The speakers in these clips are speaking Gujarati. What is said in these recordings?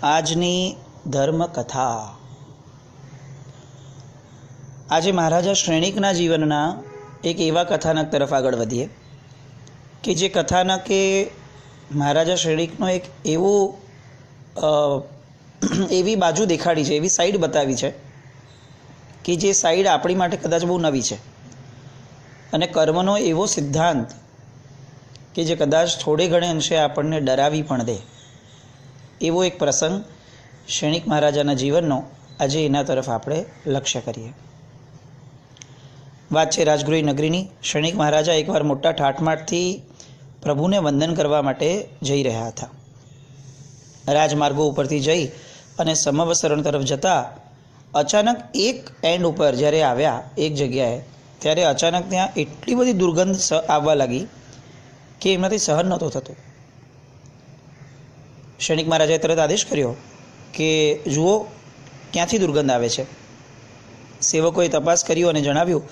આજની ધર્મકથા. આજે મહારાજા શ્રેણિકના જીવનના એક એવા કથાનક તરફ આગળ વધીએ કે જે કથાનકે મહારાજા શ્રેણિકનો એક એવી બાજુ દેખાડી છે, એવી સાઈડ બતાવી છે કે જે સાઈડ આપણી માટે કદાચ બહુ નવી છે, અને કર્મનો એવો સિદ્ધાંત કે જે કદાચ થોડે ઘણે અંશે આપણને ડરાવી પણ દે. એવો એક પ્રસંગ શ્રેણિક મહારાજાના જીવનનો આજે એના તરફ આપણે લક્ષ્ય કરીએ. વાત છે રાજગૃહી નગરીની. શ્રેણિક મહારાજા એકવાર મોટા ઠાઠમાઠથી પ્રભુને વંદન કરવા માટે જઈ રહ્યા હતા. રાજમાર્ગો ઉપરથી જઈ અને સમવસરણ તરફ જતા અચાનક એક એન્ડ ઉપર જ્યારે આવ્યા એક જગ્યાએ, ત્યારે અચાનક ત્યાં એટલી બધી દુર્ગંધ આવવા લાગી કે એમનાથી સહન નહોતું થતું. શ્રેણિક મહારાજાએ તરત આદેશ કર્યો કે જુઓ ક્યાંથી દુર્ગંધ આવે છે. સેવકોએ તપાસ કર્યું અને જણાવ્યું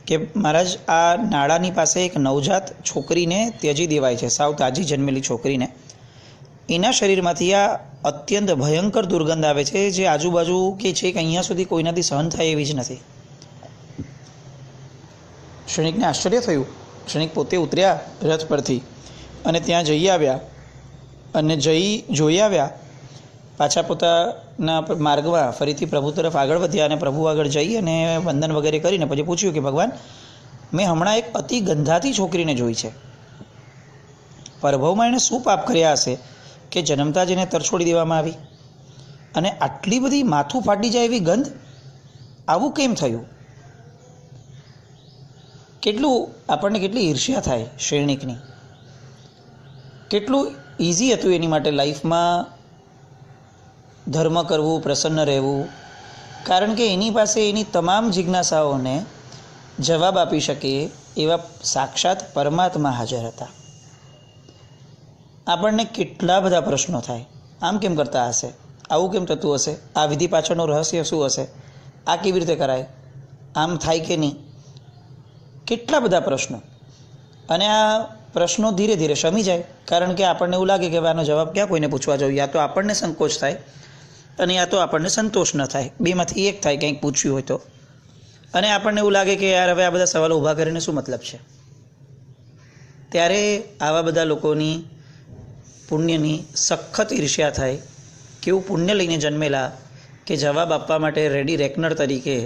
કે મહારાજ, આ નાળાની પાસે એક નવજાત છોકરીને ત્યજી દેવાય છે, સાવ તાજી જન્મેલી છોકરીને. એના શરીરમાંથી આ અત્યંત ભયંકર દુર્ગંધ આવે છે, જે આજુબાજુ કે છે કે અહીંયા સુધી કોઈનાથી સહન થાય એવી જ નથી. શ્રેણિકને આશ્ચર્ય થયું. શ્રેણિક પોતે ઉતર્યા રથ પરથી અને ત્યાં જઈ આવ્યા અને જોઈ આવ્યા. પાછા પોતાના માર્ગમાં ફરીથી પ્રભુ તરફ આગળ વધ્યા અને પ્રભુ આગળ જઈ અને વંદન વગેરે કરીને પછી પૂછ્યું કે ભગવાન, મેં હમણાં એક અતિ ગંધાતી છોકરીને જોઈ છે. પરભવમાં એણે શું પાપ કર્યા હશે કે જન્મતા જ એને તરછોડી દેવામાં આવી, અને આટલી બધી માથું ફાટી જાય એવી ગંધ, આવું કેમ થયું? આપણને કેટલી ઈર્ષ્યા થાય શ્રેણિકની. કેટલું ઇઝી હતું એની માટે લાઈફમાં ધર્મ કરવું, પ્રસન્ન રહેવું, કારણ કે એની પાસે એની તમામ જિજ્ઞાસાઓને જવાબ આપી શકે એવા સાક્ષાત પરમાત્મા હાજર હતા. આપણને કેટલા બધા પ્રશ્નો થાય, આમ કેમ કરતા હશે, આવું કેમ થતું હશે, આ વિધિ પાછળનું રહસ્ય શું હશે, આ કેવી રીતે કરાય, આમ થાય કે નહીં, કેટલા બધા પ્રશ્નો. અને આ પ્રશ્નો ધીરે ધીરે શમી જાય, કારણ કે આપણને એવું લાગે કે આનો જવાબ ક્યાં કોઈને પૂછવા જોઈએ. યા તો આપણને સંકોચ થાય અને યા તો આપણને સંતોષ ન થાય, બેમાંથી એક થાય કંઈક પૂછ્યું હોય તો. અને આપણને એવું લાગે કે યાર હવે આ બધા સવાલો ઊભા કરીને શું મતલબ છે. ત્યારે આવા બધા લોકોની પુણ્યની સખત ઈર્ષ્યા થાય. કેવું પુણ્ય લઈને જન્મેલા કે જવાબ આપવા માટે રેડી રેકનર તરીકે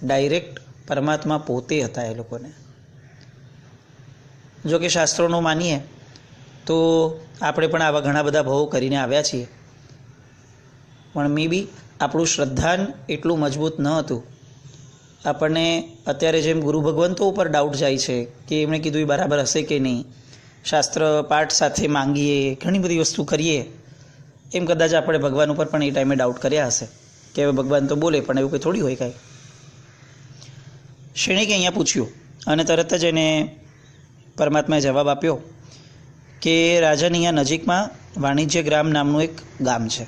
ડાયરેક્ટ પરમાત્મા પોતે હતા એ લોકોને. જો કે શાસ્ત્રોનું માનીએ તો આપણે પણ આવા ઘણા બધા ભાવો કરીને આવ્યા છીએ, પણ મે બી આપણું શ્રદ્ધાન એટલું મજબૂત ન હતું. આપણને અત્યારે જેમ ગુરુ ભગવંતો ઉપર ડાઉટ જાય છે કે એમણે કીધું એ બરાબર હશે કે નહીં, શાસ્ત્ર પાઠ સાથે માંગીએ, ઘણી બધી વસ્તુ કરીએ, એમ કદાચ આપણે ભગવાન ઉપર પણ એ ટાઈમે ડાઉટ કર્યા હશે કે હવે ભગવાન તો બોલે પણ એવું કંઈ થોડી હોય કાંઈ. શ્રેણિકે અહીંયા પૂછ્યું અને તરત જ એને પરમાત્માએ જવાબ આપ્યો કે રાજાની અહીંયા નજીકમાં વાણિજ્ય ગ્રામ નામનું એક ગામ છે.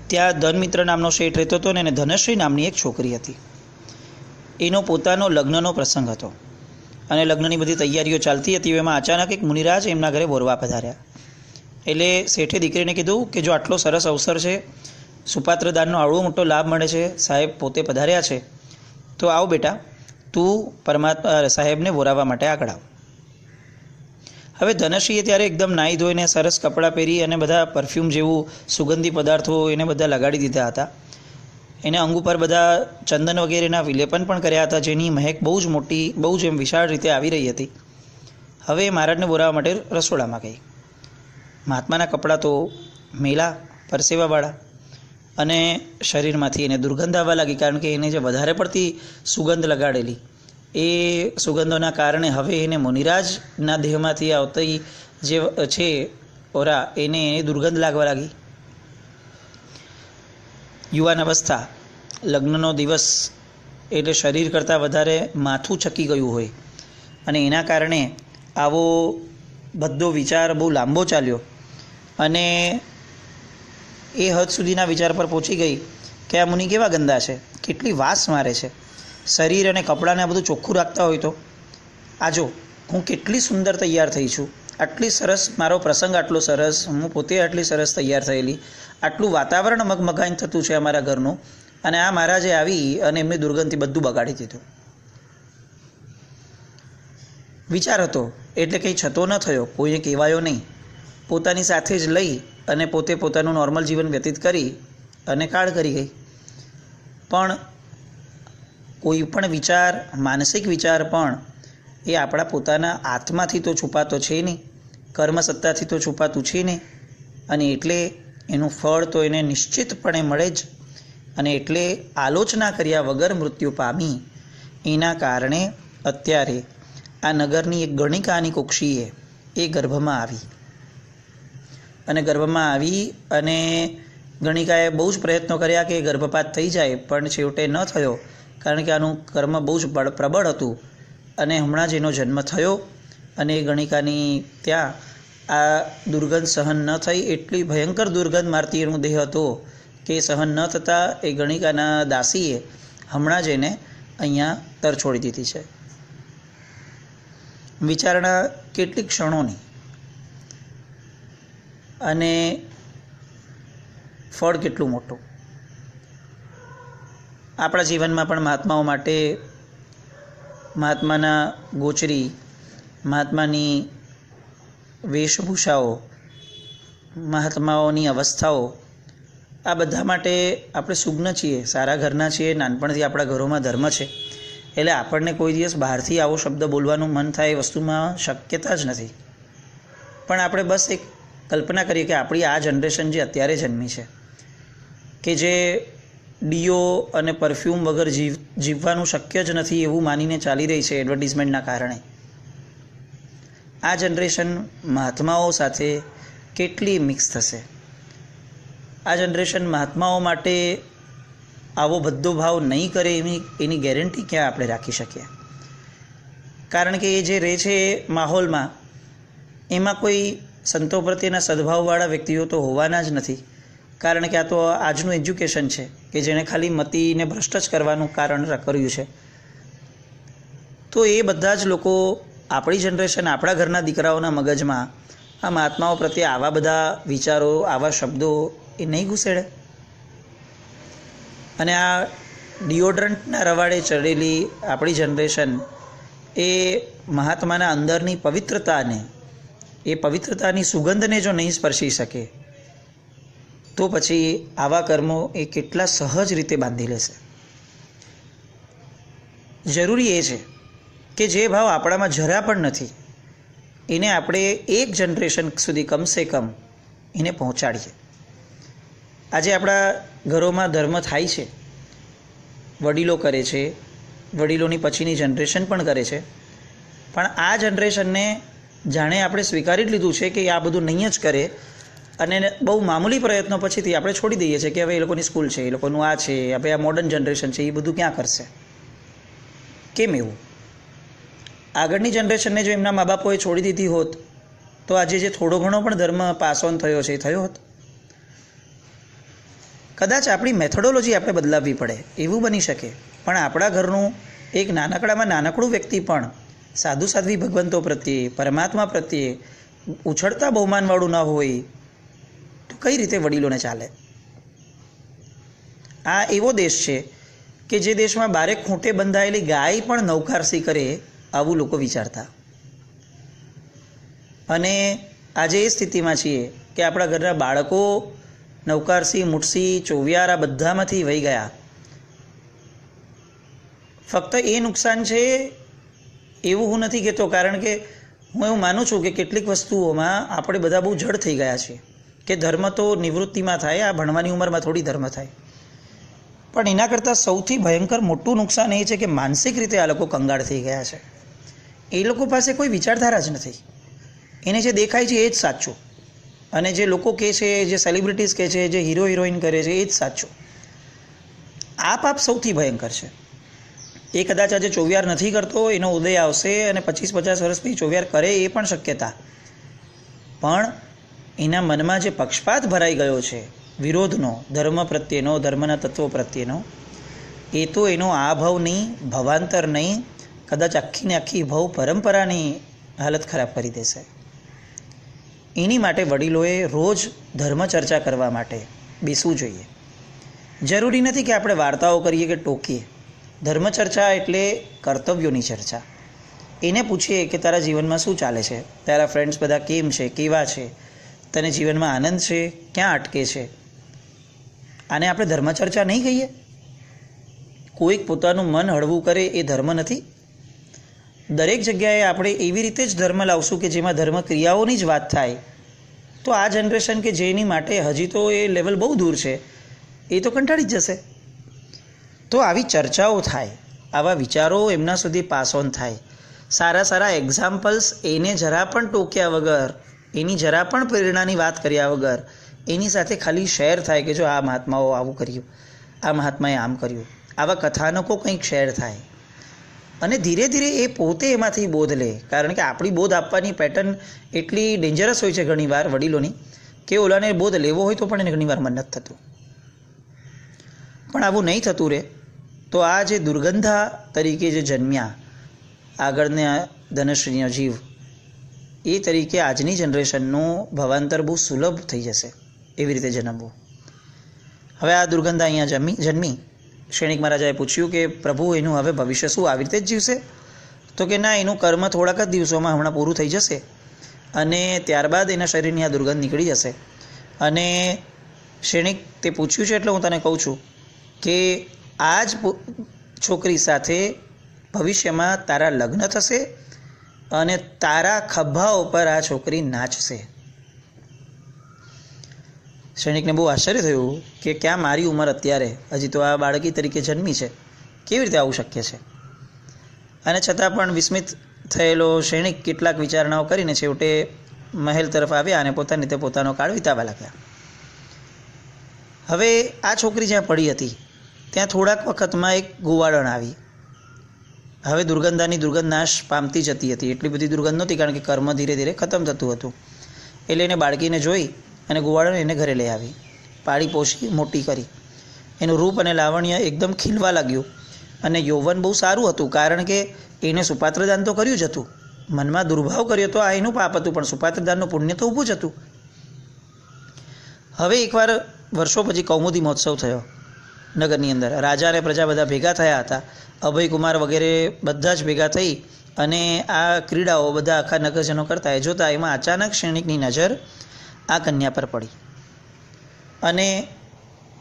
ત્યાં ધનમિત્ર નામનો શેઠ રહેતો હતો ને એને ધનશ્રી નામની એક છોકરી હતી. એનો પોતાનો લગ્નનો પ્રસંગ હતો અને લગ્નની બધી તૈયારીઓ ચાલતી હતી. એમાં અચાનક એક મુનિરાજ એમના ઘરે બોરવા પધાર્યા. એટલે શેઠે દીકરીને કીધું કે જો આટલો સરસ અવસર છે, સુપાત્રદાનનો આવડો મોટો લાભ મળે છે, સાહેબ પોતે પધાર્યા છે, તો આવ બેટા, તું સાહેબને બોરાવવા માટે આગળ આવ. હવે ધનશ્રીએ ત્યારે એકદમ નાહી ધોઈને સરસ કપડાં પહેરી અને બધા પરફ્યુમ જેવું સુગંધી પદાર્થો એને બધા લગાડી દીધા હતા. એને અંગ ઉપર બધા ચંદન વગેરેના વિલેપન પણ કર્યા હતા, જેની મહેક બહુ જ મોટી, બહુ જ એમ વિશાળ રીતે આવી રહી હતી. હવે મહારાજને બોરાવવા માટે રસોડામાં ગઈ. મહાત્માના કપડાં તો મેલા, પરસેવાવાળા, અને શરીરમાંથી એને દુર્ગંધ આવવા લાગી, કારણ કે એને જે વધારે પડતી સુગંધ લગાડેલી, એ સુગંધોના કારણે હવે એને મુનિરાજના દેહમાંથી આવતી જે છે ઓરા, એને દુર્ગંધ લાગવા લાગી. યુવાન અવસ્થા, લગ્નનો દિવસ, એટલે શરીર કરતાં વધારે માથું છકી ગયું હોય, અને એના કારણે આવો બધો વિચાર બહુ લાંબો ચાલ્યો અને એ હદ સુધીના વિચાર પર પહોંચી ગઈ કે આ મુનિ કેવા ગંદા છે, કેટલી વાસ મારે છે. શરીર અને કપડાને આ બધું ચોખ્ખું રાખતા હોય તો આ જો હું કેટલી સુંદર તૈયાર થઈ છું, આટલી સરસ મારો પ્રસંગ, આટલો સરસ, હું પોતે આટલી સરસ તૈયાર થયેલી, આટલું વાતાવરણ મગમગાઈને થતું છે અમારા ઘરનું, અને આ મહારાજે આવી અને એમની દુર્ગંધથી બધું બગાડી દીધું. વિચાર હતો એટલે કંઈ છતો ન થયો, કોઈને કહેવાયો નહીં, પોતાની સાથે જ લઈ અને પોતે પોતાનું નોર્મલ જીવન વ્યતીત કરી અને કાળ કરી ગઈ. પણ કોઈ પણ વિચાર, માનસિક વિચાર પણ એ આપણા પોતાના આત્માથી તો છુપાતો છે નહીં, કર્મસત્તાથી તો છુપાતું છે નહીં, અને એટલે એનું ફળ તો એને નિશ્ચિતપણે મળે જ. અને એટલે આલોચના કર્યા વગર મૃત્યુ પામી. એના કારણે અત્યારે આ નગરની એક ગણિકાની કુક્ષીએ એ ગર્ભમાં આવી, અને ગર્ભમાં આવી અને ગણિકાએ બહુ જ પ્રયત્નો કર્યા કે ગર્ભપાત થઈ જાય, પણ છેવટે ન થયો, કારણ કે આનું કર્મ બહુ જ પ્રબળ હતું. અને હમણાં જ એનો જન્મ થયો, અને એ ગણિકાની ત્યાં આ દુર્ગંધ સહન ન થઈ, એટલી ભયંકર દુર્ગંધ મારતી એનો દેહ હતો કે સહન ન થતાં એ ગણિકાના દાસીએ હમણાં જ એને અહીંયા તરછોડી દીધી છે. વિચારણા કેટલી ક્ષણોની, અને ફળ કેટલું મોટું. આપણા જીવનમાં પણ મહાત્માઓ માટે મહાત્માના ગોચરી, મહાત્માની વેશભૂષાઓ, મહાત્માઓની અવસ્થાઓ, આ બધા માટે આપણે સુજ્ઞ છીએ, સારા ઘરના છીએ, નાનપણથી આપણા ઘરોમાં ધર્મ છે, એટલે આપણને કોઈ દિવસ બહારથી આવો શબ્દ બોલવાનું મન થાય એ વસ્તુમાં શક્યતા જ નથી. પણ આપણે બસ એક કલ્પના કરીએ કે આપણી આ જનરેશન જે અત્યારે જન્મી છે, કે જે ડીઓ અને પરફ્યુમ વગર જીવવાનું શક્ય જ નથી એવું માનીને ચાલી રહી છે એડવર્ટિઝમેન્ટના કારણે, આ જનરેશન મહાત્માઓ સાથે કેટલી મિક્સ થશે. આ જનરેશન મહાત્માઓ માટે આવો બધો ભાવ નહીં કરે એની ગેરંટી ક્યાં આપણે રાખી શકીએ? કારણ કે એ જે રહે છે એ માહોલમાં, એમાં કોઈ સંતો પ્રત્યેના સદભાવવાળા વ્યક્તિઓ તો હોવાના જ નથી. કારણ કે આ તો આજનું એજ્યુકેશન છે કે જેણે ખાલી મતીને ભ્રષ્ટ જ કરવાનું કારણ કર્યું છે. તો એ બધા જ લોકો, આપણી જનરેશન, આપણા ઘરના દીકરાઓના મગજમાં આ મહાત્માઓ પ્રત્યે આવા બધા વિચારો, આવા શબ્દો એ નહીં ઘૂસેડે. અને આ ડિઓડ્રન્ટના રવાડે ચડેલી આપણી જનરેશન એ મહાત્માના અંદરની પવિત્રતાને, એ પવિત્રતાની સુગંધને જો નહીં સ્પર્શી શકે તો પછી આવા કર્મો એ કેટલા સહજ રીતે બાંધી લેશે. જરૂરી એ છે કે જે ભાવ આપણામાં જરા પણ નથી એને આપણે એક જનરેશન સુધી કમસે કમ એને પહોંચાડીએ. આજે આપણા ઘરોમાં ધર્મ થાય છે, વડીલો કરે છે, વડીલોની પછીની જનરેશન પણ કરે છે, પણ આ જનરેશનને જાણે આપણે સ્વીકારી લીધું છે કે આ બધું નહીં જ કરે, અને બહુ મામૂલી પ્રયત્નો પછીથી આપણે છોડી દઈએ છીએ કે હવે એ લોકોની સ્કૂલ છે, એ લોકોનું આ છે, હવે આ મોડર્ન જનરેશન છે, એ બધું ક્યાં કરશે? કેમ એવું? આગળની જનરેશનને જો એમના મા બાપોએ છોડી દીધી હોત તો આજે જે થોડો ઘણો પણ ધર્મ પાસ ઓન થયો છે એ થયો હોત. કદાચ આપણી મેથોડોલોજી આપણે બદલાવવી પડે, એવું બની શકે. પણ આપણા ઘરનું એક નાનકડામાં નાનકડું વ્યક્તિ પણ સાધુ સાધ્વી ભગવંતો પ્રત્યે, પરમાત્મા પ્રત્યે ઉછળતા બહુમાનવાળું ન હોય તો કઈ રીતે વડીલોને ચાલે? આ એવો દેશ છે કે જે દેશમાં બારે ખૂંટે બંધાયેલી ગાય પણ નૌકારસી કરે, આવું લોકો વિચારતા. અને આજે એ સ્થિતિમાં છીએ કે આપણા ઘરના બાળકો નૌકારસી, મુઠસી, ચોવિયાર આ બધામાંથી વહી ગયા. ફક્ત એ નુકસાન છે એવું હું નથી કહેતો, કારણ કે હું એવું માનું છું કે કેટલીક વસ્તુઓમાં આપણે બધા બહુ જડ થઈ ગયા છીએ કે ધર્મ તો નિવૃત્તિમાં થાય, આ ભણવાની ઉંમરમાં થોડી ધર્મ થાય. પણ એના કરતાં સૌથી ભયંકર મોટું નુકસાન એ છે કે માનસિક રીતે આ લોકો કંગાળ થઈ ગયા છે. એ લોકો પાસે કોઈ વિચારધારા જ નથી. એને જે દેખાય છે એ જ સાચું, અને જે લોકો કહે છે, જે સેલિબ્રિટીઝ કહે છે, જે હીરો હિરોઈન કરે છે એ જ સાચું. આ પાપ સૌથી ભયંકર છે. એ કદાચ આજે ચોવિયાર નથી કરતો, એનો ઉદય આવશે અને 25-50 વર્ષથી ચોવિયાર કરે એ પણ શક્યતા. પણ એના મનમાં જે પક્ષપાત ભરાઈ ગયો છે વિરોધનો, ધર્મ પ્રત્યેનો, ધર્મના તત્વો પ્રત્યેનો, એ તો એનો આ ભાવ નહીં, ભવાંતર નહીં, કદાચ આખી ને આખી ભવ પરંપરાની હાલત ખરાબ કરી દેશે. એની માટે વડીલોએ રોજ ધર્મચર્ચા કરવા માટે બેસવું જોઈએ. જરૂરી નથી કે આપણે વાર્તાઓ કરીએ કે ટોકીએ. ધર્મચર્ચા એટલે કર્તવ્યોની ચર્ચા. એને પૂછીએ કે તારા જીવનમાં શું ચાલે છે, તારા ફ્રેન્ડ્સ બધા કેમ છે, કેવા છે, તને જીવનમાં આનંદ છે, ક્યાં અટકે છે. આને આપણે ધર્મચર્ચા નહીં કહીએ? કોઈક પોતાનું મન હળવું કરે એ ધર્મ નથી? દરેક જગ્યાએ આપણે એવી રીતે જ ધર્મ લાવશું કે જેમાં ધર્મ ક્રિયાઓની જ વાત થાય, તો આ જનરેશન કે જેની માટે હજી તો એ લેવલ બહુ દૂર છે, એ તો કંટાળી જ જશે. તો આવી ચર્ચાઓ થાય, આવા વિચારો એમના સુધી પાસ ઓન થાય. સારા સારા એક્ઝામ્પલ્સ એને જરા પણ ટોક્યા વગર, એની જરા પણ પ્રેરણાની વાત કર્યા વગર એની સાથે ખાલી શેર થાય કે જો આ મહાત્માઓ આવું કર્યું, આ મહાત્માએ આમ કર્યું. આવા કથાનકો કંઈક શેર થાય અને ધીરે ધીરે એ પોતે એમાંથી બોધ લે. કારણ કે આપણી બોધ આપવાની પેટર્ન એટલી ડેન્જરસ હોય છે ઘણીવાર વડીલોની, કે ઓલાને બોધ લેવો હોય તો પણ એને ઘણીવાર મન નથી થતું. પણ આવું નહીં થતું રહે તો આ જે દુર્ગંધા તરીકે જે જન્મ્યા આગળના ધનશ્રીનો જીવ, એ તરીકે આજની જનરેશનનું ભવાંતર બહુ સુલભ થઈ જશે એવી રીતે જન્મવું. હવે આ દુર્ગંધા અહીંયા જન્મી. શ્રેણિક મહારાજાએ પૂછ્યું કે પ્રભુ એનું હવે ભવિષ્ય શું આવી રીતે જ જીવશે? તો કે ના, એનું કર્મ થોડાક જ દિવસોમાં હમણાં પૂરું થઈ જશે અને ત્યારબાદ એના શરીરની આ દુર્ગંધ નીકળી જશે. અને શ્રેણિક તે પૂછ્યું છે એટલે હું તને કહું છું કે આ જ છોકરી સાથે ભવિષ્યમાં તારા લગ્ન થશે અને તારા ખભા ઉપર આ છોકરી નાચશે. શ્રેણિકને બહુ આશ્ચર્ય થયું કે ક્યાં મારી ઉંમર અત્યારે, હજી તો આ બાળકી તરીકે જન્મી છે, કેવી રીતે આવું શક્ય છે? અને છતાં પણ વિસ્મિત થયેલો શ્રેણિક કેટલાક વિચારણાઓ કરીને છેવટે મહેલ તરફ આવ્યા અને પોતાની રીતે પોતાનો કાળ વિતાવવા લાગ્યા. હવે આ છોકરી જ્યાં પડી હતી ત્યાં થોડાક વખતમાં એક ગોવાળણ આવી. હવે દુર્ગંધાની દુર્ગંધ નાશ પામતી જતી હતી. એટલી બધી દુર્ગંધ નહોતી કારણ કે કર્મ ધીરે ધીરે ખતમ થતું હતું. એટલે એને બાળકીને જોઈ અને ગોવાળણ એને ઘરે લઈ આવી, પાળી પોષી મોટી કરી. એનું રૂપ અને લાવણ્ય એકદમ ખીલવા લાગ્યું અને યૌવન બહુ સારું હતું કારણ કે એને સુપાત્રદાન તો કર્યું જ હતું. મનમાં દુર્ભાવ કર્યો તો આ એનું પાપ હતું, પણ સુપાત્રદાનનું પુણ્ય તો ઊભું જ હતું. હવે એકવાર વર્ષો પછી કૌમુદી મહોત્સવ થયો નગરની અંદર. રાજા અને પ્રજા બધા ભેગા થયા હતા. અભયકુમાર વગેરે બધા જ ભેગા થઈ અને આ ક્રીડાઓ બધા આખા નગરજનો કરતા એ જોતા એમાં અચાનક શ્રેણિકની નજર આ કન્યા પર પડી અને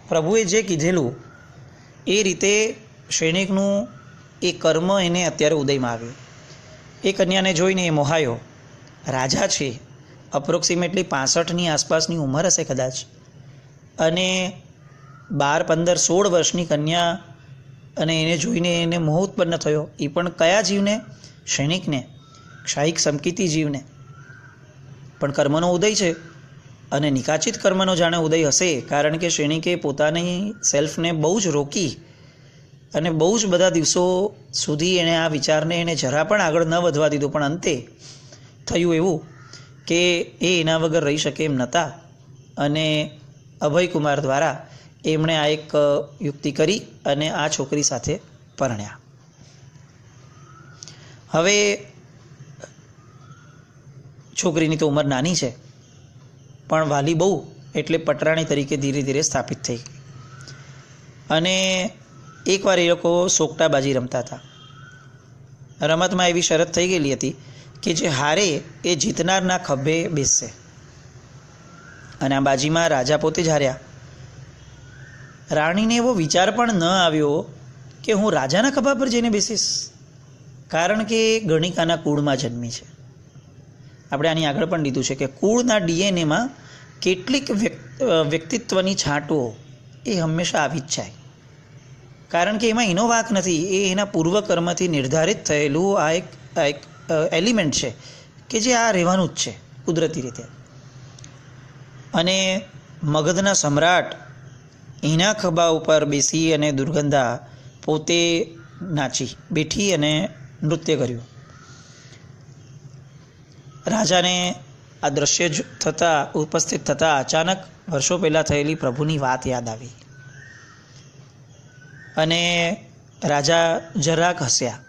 પ્રભુએ જે કીધેલું એ રીતે શ્રેણિકનું એ કર્મ એને અત્યારે ઉદયમાં આવ્યું. એ કન્યાને જોઈને એ મોહાયો. રાજા છે, અપ્રોક્સિમેટલી 65ની આસપાસની ઉંમર હશે કદાચ, અને 12, 15, 16 વર્ષની કન્યા, અને એને જોઈને એને મોહ ઉત્પન્ન થયો. એ પણ કયા જીવને? શ્રેણિકને, ક્ષાયિક સંકિતી જીવને. પણ કર્મનો ઉદય છે અને નિકાચિત કર્મનો જાણે ઉદય હશે, કારણ કે શ્રેણિકે પોતાની સેલ્ફને બહુ જ રોકી અને બહુ જ બધા દિવસો સુધી એણે આ વિચારને એને જરા પણ આગળ ન વધવા દીધો. પણ અંતે થયું એવું કે એ એના વગર રહી શકે એમ નહોતા અને અભયકુમાર દ્વારા એમણે આ એક યુક્તિ કરી અને આ છોકરી સાથે પરણ્યા. હવે છોકરીની તો ઉંમર નાની છે, પણ વાલી બહુ, એટલે પટરાણી તરીકે ધીરે ધીરે સ્થાપિત થઈ ગઈ. અને એકવાર એ લોકો સોગટાબાજી રમતા હતા. રમતમાં એવી શરત થઈ ગયેલી હતી કે જે હારે એ જીતનારના ખભે બેસશે. અને આ બાજીમાં રાજા પોતે જ હાર્યા. રાણીને એવો વિચાર પણ ન આવ્યો કે હું રાજાના ખભા પર જઈને બેસીશ, કારણ કે ગણિકાના કુળમાં જન્મી છે. આપણે આની આગળ પણ લીધું છે કે કુળના ડીએનએમાં કેટલીક વ્યક્તિત્વની છાંટો એ હંમેશા આવી જ જાય, કારણ કે એમાં એનો વાંક નથી. એ એના પૂર્વકર્મથી નિર્ધારિત થયેલું આ એક એલિમેન્ટ છે કે જે આ રહેવાનું જ છે કુદરતી રીતે. અને મગધના સમ્રાટ એના ખભા ઉપર બેસી અને દુર્ગંધા પોતે નાચી બેઠી અને નૃત્ય કર્યું. રાજાને આ દ્રશ્ય ઉપસ્થિત થતાં અચાનક વર્ષો પહેલાં થયેલી પ્રભુની વાત યાદ આવી અને રાજા જરાક હસ્યા.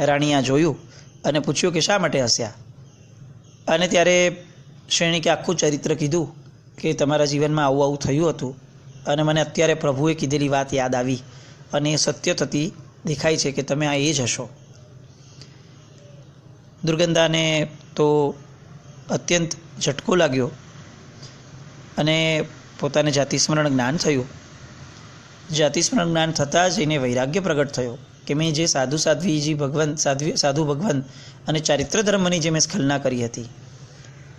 રાણીએ જોયું અને પૂછ્યું કે શા માટે હસ્યા? અને ત્યારે શ્રેણિકે આખું ચરિત્ર કીધું કે તમારા જીવનમાં આવું આવું થયું હતું અને મને અત્યારે પ્રભુએ કીધેલી વાત યાદ આવી અને એ સત્ય થતી દેખાય છે કે તમે આ એ જ હશો. દુર્ગંધાને તો અત્યંત ઝટકો લાગ્યો અને પોતાને જાતિસ્મરણ જ્ઞાન થયું. જાતિસ્મરણ જ્ઞાન થતાં જ એને વૈરાગ્ય પ્રગટ થયો કે મેં જે સાધુ ભગવાન અને ચારિત્ર ધર્મની જે મેં સ્ખલના કરી હતી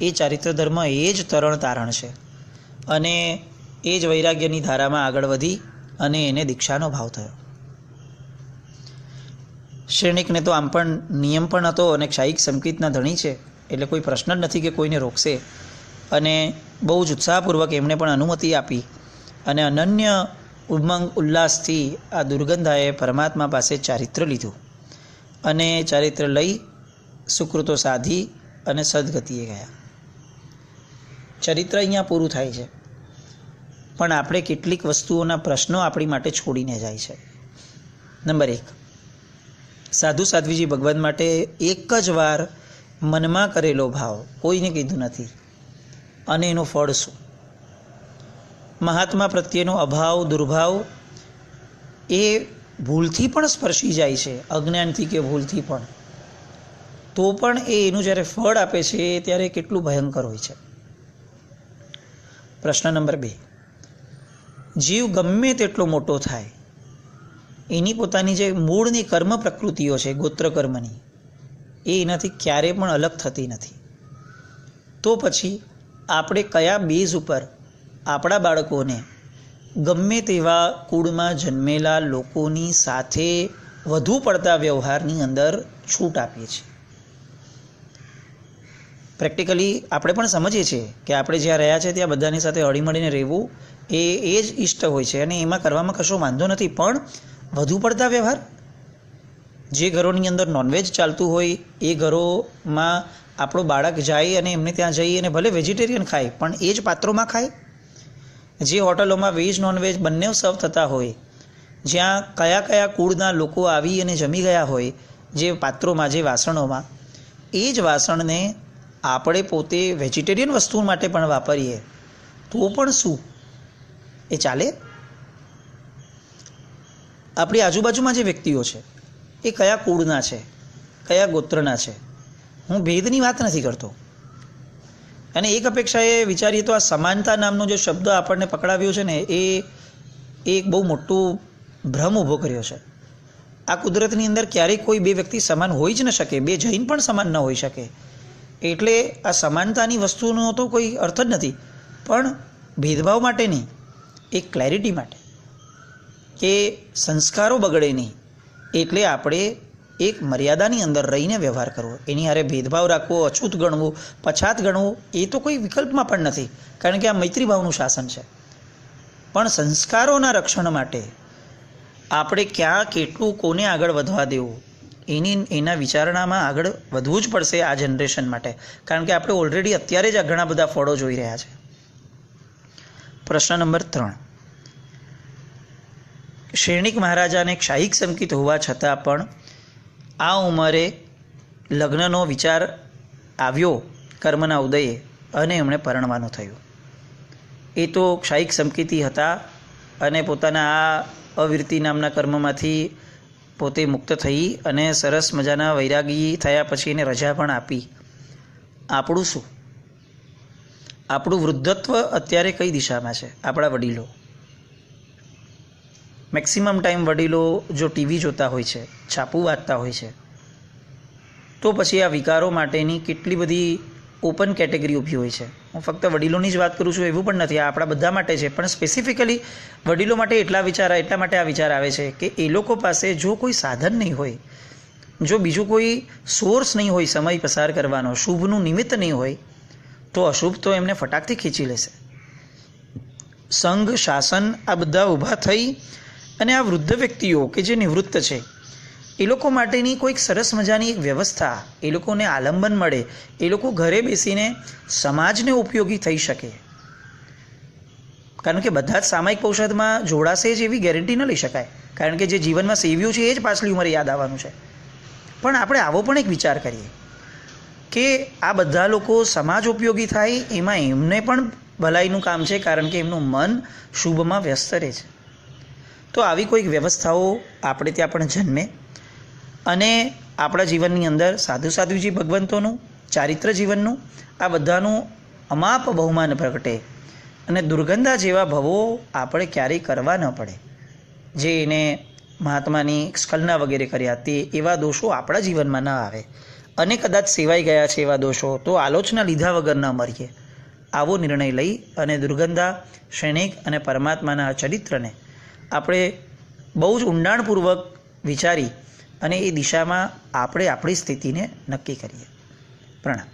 એ ચારિત્ર ધર્મ એ જ તરણ તારણ છે અને એ જ વૈરાગ્યની ધારામાં આગળ વધી અને એને દીક્ષાનો ભાવ થયો. શ્રેણિકને તો આમ પણ નિયમ પણ હતો અને ક્ષાયિક સંકિતના ધણી છે એટલે કોઈ પ્રશ્ન જ નથી કે કોઈને રોકશે અને બહુ જ ઉત્સાહપૂર્વક એમણે પણ અનુમતિ આપી અને અનન્ય ઉમંગ ઉલ્લાસથી આ દુર્ગંધાએ પરમાત્મા પાસે ચારિત્ર લીધું અને ચારિત્ર લઈ સુકૃતો સાધી અને સદગતિએ ગયા. ચરિત્ર અહીંયા પૂરું થાય છે પણ આપણે કેટલીક વસ્તુઓના પ્રશ્નો આપણી માટે છોડીને જાય છે. નંબર 1, સાધુ સાધ્વીજી ભગવાન માટે એક જ વાર મનમાં કરેલો ભાવ, કોઈને કીધું નથી, અને એનું ફળ શું? મહાત્મા પ્રત્યેનો અભાવ દુર્ભાવ એ ભૂલથી પણ સ્પર્શી જાય છે, અજ્ઞાનથી કે ભૂલથી પણ, તો પણ એનું જ્યારે ફળ આપે છે ત્યારે કેટલું ભયંકર હોય છે. પ્રશ્ન નંબર 2, જીવ ગમે તેટલો મોટો થાય એની પોતાની જે મૂળની કર્મ પ્રકૃતિઓ છે ગોત્ર કર્મની એ એનાથી ક્યારેય પણ અલગ થતી નથી. તો પછી આપણે કયા બેઝ ઉપર આપણા બાળકોને ગમે તેવા કુળમાં જન્મેલા લોકોની સાથે વધુ પડતા વ્યવહારની અંદર છૂટ આપીએ છીએ? પ્રેક્ટિકલી આપણે પણ સમજીએ છીએ કે આપણે જ્યાં રહ્યા છે ત્યાં બધાની સાથે હળીમળીને રહેવું એ જ ઇષ્ટ હોય છે અને એમાં કરવામાં કશો વાંધો નથી, પણ વધુ પડતા વ્યવહાર, જે ઘરોની અંદર નોનવેજ ચાલતું હોય એ ઘરોમાં આપણો બાળક જાય અને એમને ત્યાં જઈ અને ભલે વેજીટેરિયન ખાય પણ એ જ પાત્રોમાં ખાય. જે હોટલોમાં વેજ નોનવેજ બંને સર્વ થતા હોય, જ્યાં કયા કયા કુળના લોકો આવી અને જમી ગયા હોય જે પાત્રોમાં, જે વાસણોમાં, એ જ વાસણને આપણે પોતે વેજીટેરિયન વસ્તુ માટે પણ વાપરીએ તો પણ શું એ ચાલે? આપણી આજુબાજુમાં જે વ્યક્તિઓ છે એ કયા કુળના છે, કયા ગોત્રના છે, હું ભેદની વાત નથી કરતો. અને એક અપેક્ષાએ વિચારીએ તો આ સમાનતા નામનો જે શબ્દ આપણને પકડાવ્યો છે ને એ એક બહુ મોટું ભ્રમ ઊભો કર્યો છે. આ કુદરતની અંદર ક્યારેય કોઈ બે વ્યક્તિ સમાન હોઈ જ ન શકે, બે જૈન પણ સમાન ન હોઈ શકે. એટલે આ સમાનતાની વસ્તુનો તો કોઈ અર્થ જ નથી, પણ ભેદભાવ માટે નહીં, એક ક્લેરિટી માટે કે સંસ્કારો બગડે નહીં, એટલે આપણે એક મર્યાદાની અંદર રહીને વ્યવહાર કરવો. એની હારે ભેદભાવ રાખવો, અછૂત ગણવું, પછાત ગણવું એ તો કોઈ વિકલ્પમાં પણ નથી, કારણ કે આ મૈત્રીભાવનું શાસન છે. પણ સંસ્કારોના રક્ષણ માટે આપણે ક્યાં કેટલું કોને આગળ વધવા દેવું એના વિચારણામાં આગળ વધવું જ પડશે આ જનરેશન માટે, કારણ કે આપણે ઓલરેડી અત્યારે જ આ ઘણા બધા ફળો જોઈ રહ્યા છે. પ્રશ્ન નંબર 3, શ્રેણિક મહારાજાને ક્ષાયિક સંકિત હોવા છતાં પણ આ ઉંમરે લગ્નનો વિચાર આવ્યો કર્મના ઉદયે અને એમણે પરણવાનું થયું. એ તો ક્ષાયિક સંકિતી હતા અને પોતાના આ અવિરતિ નામના કર્મમાંથી પોતે મુક્ત થઈ અને સરસ મજાના વૈરાગી થયા પછી એને રજા પણ આપી. આપણું શું? આપણું વૃદ્ધત્વ અત્યારે કઈ દિશામાં છે? આપણા વડીલો મેક્સિમમ ટાઈમ વડીલો જો ટીવી જોતા હોય છે, છાપું વાંચતા હોય છે, તો પછી આ વિકારો માટેની કેટલી બધી ઓપન કેટેગરી ઊભી હોય છે. હું ફક્ત વડીલોની જ વાત કરું છું એવું પણ નથી, આ આપણા બધા માટે છે, પણ સ્પેસિફિકલી વડીલો માટે એટલા માટે આ વિચાર આવે છે કે એ લોકો પાસે જો કોઈ સાધન નહીં હોય, જો બીજું કોઈ સોર્સ નહીં હોય સમય પસાર કરવાનો, શુભનું નિમિત્ત નહીં હોય, તો અશુભ તો એમને ફટાકથી ખીચી લેશે. સંઘ, શાસન આ બધા ઊભા થઈ અને આ વૃદ્ધ વ્યક્તિઓ કે જે નિવૃત્ત છે એ લોકો માટેની કોઈક સરસ મજાની એક વ્યવસ્થા, એ લોકોને આલંબન મળે, એ લોકો ઘરે બેસીને સમાજને ઉપયોગી થઈ શકે. કારણ કે બધા જ સામાયિક ઔષધમાં જોડાશે જ એવી ગેરંટી ન લઈ શકાય, કારણ કે જે જીવનમાં સેવ્યું છે એ જ પાછલી ઉંમરે યાદ આવવાનું છે. પણ આપણે આવો પણ એક વિચાર કરીએ કે આ બધા લોકો સમાજ ઉપયોગી થાય એમાં એમને પણ ભલાઈનું કામ છે, કારણ કે એમનું મન શુભમાં વ્યસ્ત રહે છે. તો આવી કોઈક વ્યવસ્થાઓ આપણે ત્યાં પણ જન્મે અને આપણા જીવનની અંદર સાધુજી ભગવંતોનું ચારિત્ર જીવનનું આ બધાનું અમાપ બહુમાન પ્રગટે અને દુર્ગંધા જેવા ભવો આપણે ક્યારેય કરવા ન પડે. જે એને મહાત્માની સ્ખલના વગેરે કર્યા તે એવા દોષો આપણા જીવનમાં ન આવે અને કદાચ સેવાઈ ગયા છે એવા દોષો તો આલોચના લીધા વગર ન મરીએ. આવો નિર્ણય લઈ અને દુર્ગંધા સૈનિક અને પરમાત્માના ચરિત્રને આપણે બહુ જ ઊંડાણપૂર્વક વિચારી અને એ દિશામાં આપણે આપણી સ્થિતિને નક્કી કરીએ. પ્રણામ.